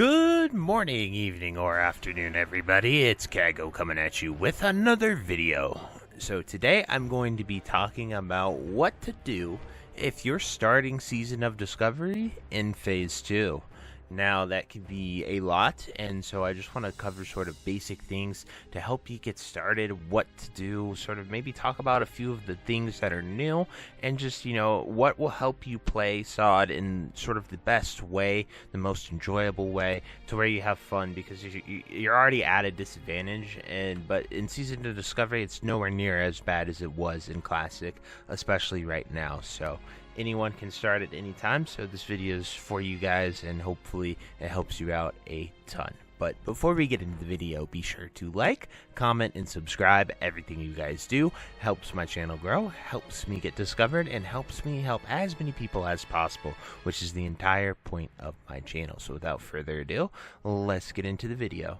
Good morning, evening, or afternoon, everybody. It's Kaghoe coming at you with another video. So today I'm going to be talking about what to do if you're starting Season of Discovery in Phase 2. Now, that could be a lot, and so I just want to cover sort of basic things to help you get started, what to do, sort of maybe talk about a few of the things that are new, and just, what will help you play SOD in sort of the best way, the most enjoyable way, to where you have fun, because you're already at a disadvantage, but in Season of Discovery, it's nowhere near as bad as it was in Classic, especially right now, so anyone can start at any time, so this video is for you guys, and hopefully it helps you out a ton. But before we get into the video, be sure to like, comment, and subscribe. Everything you guys do helps my channel grow, helps me get discovered, and helps me help as many people as possible, which is the entire point of my channel. So without further ado, let's get into the video.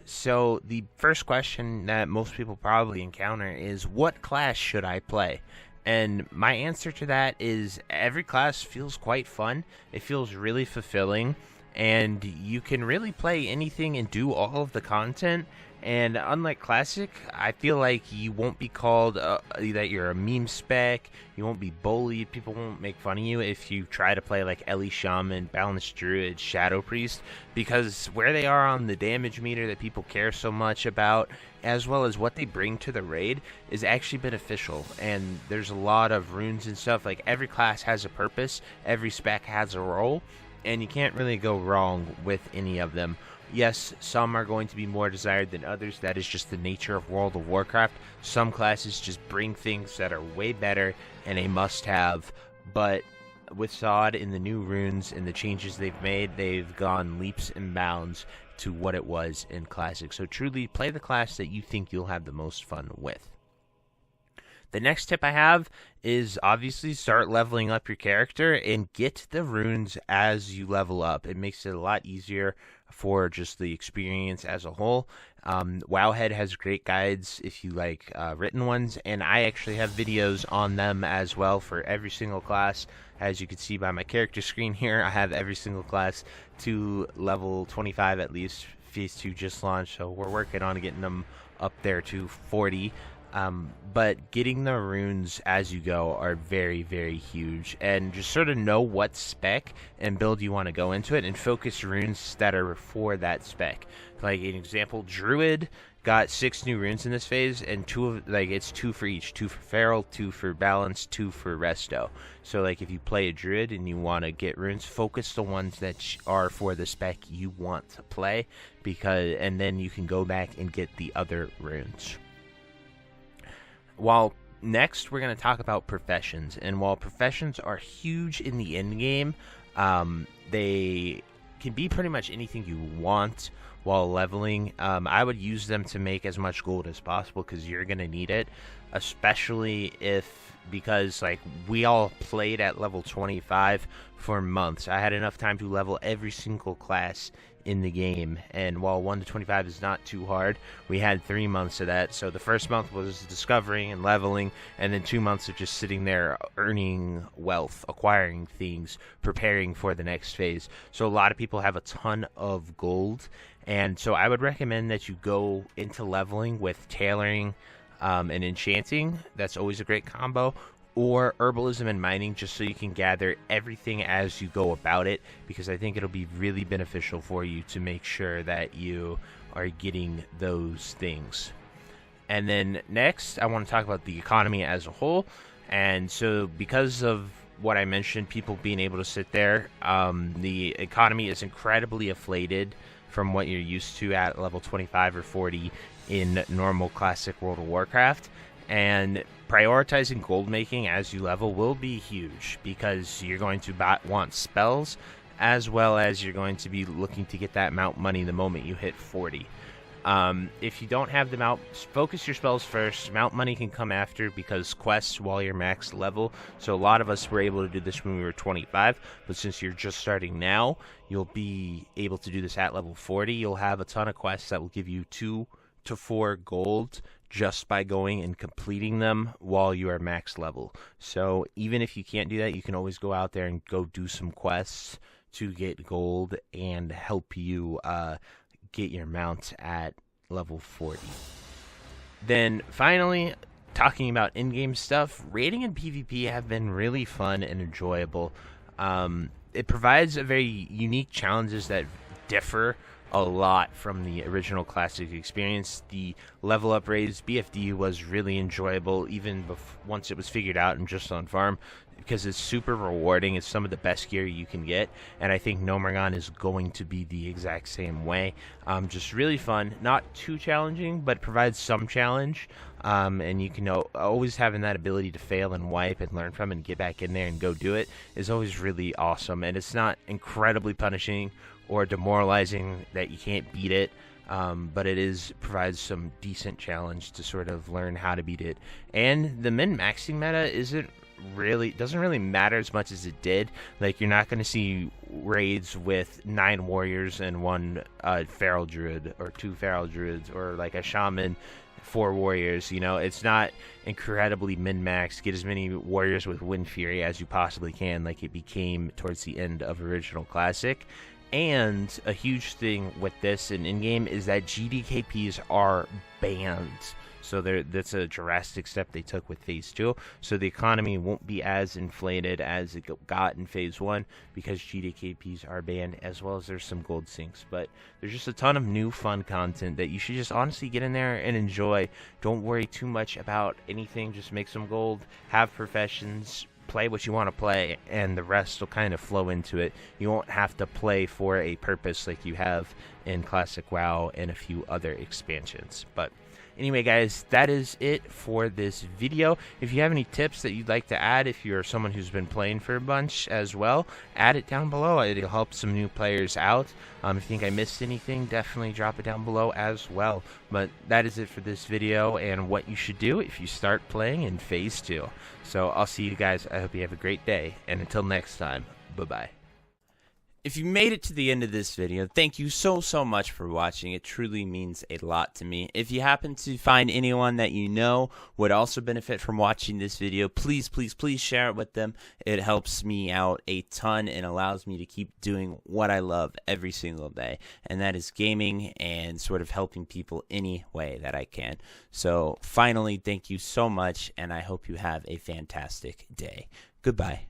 So the first question that most people probably encounter is, what class should I play? And my answer to that is every class feels quite fun. It feels really fulfilling, and you can really play anything and do all of the content. And unlike Classic, I feel like you won't be called that you're a meme spec, you won't be bullied, people won't make fun of you if you try to play like Ellie Shaman, Balanced Druid, Shadow Priest, because where they are on the damage meter that people care so much about, as well as what they bring to the raid, is actually beneficial. And there's a lot of runes and stuff, like every class has a purpose, every spec has a role, and you can't really go wrong with any of them. Yes, some are going to be more desired than others. That is just the nature of World of Warcraft. Some classes just bring things that are way better and a must-have. But with SOD and the new runes and the changes they've made, they've gone leaps and bounds to what it was in Classic. So truly, play the class that you think you'll have the most fun with. The next tip I have is obviously start leveling up your character and get the runes as you level up. It makes it a lot easier for just the experience as a whole. Wowhead has great guides if you like written ones, and I actually have videos on them as well for every single class. As you can see by my character screen here, I have every single class to level 25 at least. Phase 2 just launched, so we're working on getting them up there to 40. But getting the runes as you go are very, very huge, and just sort of know what spec and build you want to go into it, and focus runes that are for that spec. Like an example, Druid got 6 new runes in this phase, and it's 2 for each: 2 for Feral, 2 for Balance, 2 for Resto. So like if you play a Druid and you want to get runes, focus the ones that are for the spec you want to play, and then you can go back and get the other runes. While next we're going to talk about professions, and while professions are huge in the end game, they can be pretty much anything you want while leveling. I would use them to make as much gold as possible, because you're going to need it, especially because like we all played at level 25 for months. I had enough time to level every single class in the game, and while 1 to 25 is not too hard, we had 3 months of that. So the first month was discovering and leveling, and then 2 months of just sitting there earning wealth, acquiring things, preparing for the next phase. So a lot of people have a ton of gold, and so I would recommend that you go into leveling with tailoring and enchanting. That's always a great combo. Or herbalism and mining, just so you can gather everything as you go about it, because I think it'll be really beneficial for you to make sure that you are getting those things. And then next, I want to talk about the economy as a whole. And so because of what I mentioned, people being able to sit there, the economy is incredibly inflated from what you're used to at level 25 or 40 in normal Classic World of Warcraft. And prioritizing gold making as you level will be huge, because you're going to want spells, as well as you're going to be looking to get that mount money the moment you hit 40. If you don't have the mount, focus your spells first. Mount money can come after, because quests while you're max level. So a lot of us were able to do this when we were 25, but since you're just starting now, you'll be able to do this at level 40. You'll have a ton of quests that will give you 2 to 4 gold just by going and completing them while you are max level. So even if you can't do that, you can always go out there and go do some quests to get gold and help you get your mount at level 40. Then finally, talking about in-game stuff, raiding and PvP have been really fun and enjoyable. It provides a very unique challenges that differ a lot from the original classic experience. The level up raids, BFD, was really enjoyable even once it was figured out and just on farm, because it's super rewarding. It's some of the best gear you can get, and I think Nomergon is going to be the exact same way. Just really fun, not too challenging, but provides some challenge, and you can always having that ability to fail and wipe and learn from and get back in there and go do it is always really awesome, and it's not incredibly punishing or demoralizing that you can't beat it. But it provides some decent challenge to sort of learn how to beat it. And the min-maxing meta doesn't really matter as much as it did. Like, you're not going to see raids with 9 warriors and 1 feral druid, or 2 feral druids, or like a shaman, 4 warriors. It's not incredibly min-maxed. Get as many warriors with Wind Fury as you possibly can, like it became towards the end of original classic. And a huge thing with this in in-game is that GDKPs are banned. So that's a drastic step they took with Phase 2. So the economy won't be as inflated as it got in Phase 1 because GDKPs are banned, as well as there's some gold sinks. But there's just a ton of new fun content that you should just honestly get in there and enjoy. Don't worry too much about anything. Just make some gold, have professions, play what you want to play, and the rest will kind of flow into it. You won't have to play for a purpose like you have in Classic WoW and a few other expansions. But anyway, guys, that is it for this video. If you have any tips that you'd like to add, if you're someone who's been playing for a bunch as well, add it down below. It'll help some new players out. If you think I missed anything, definitely drop it down below as well. But that is it for this video and what you should do if you start playing in Phase 2. So I'll see you guys. I hope you have a great day. And until next time, bye-bye. If you made it to the end of this video, thank you so much for watching. It truly means a lot to me. If you happen to find anyone that you know would also benefit from watching this video, please share it with them. It helps me out a ton and allows me to keep doing what I love every single day, and that is gaming and sort of helping people any way that I can. So finally, thank you so much, and I hope you have a fantastic day. Goodbye.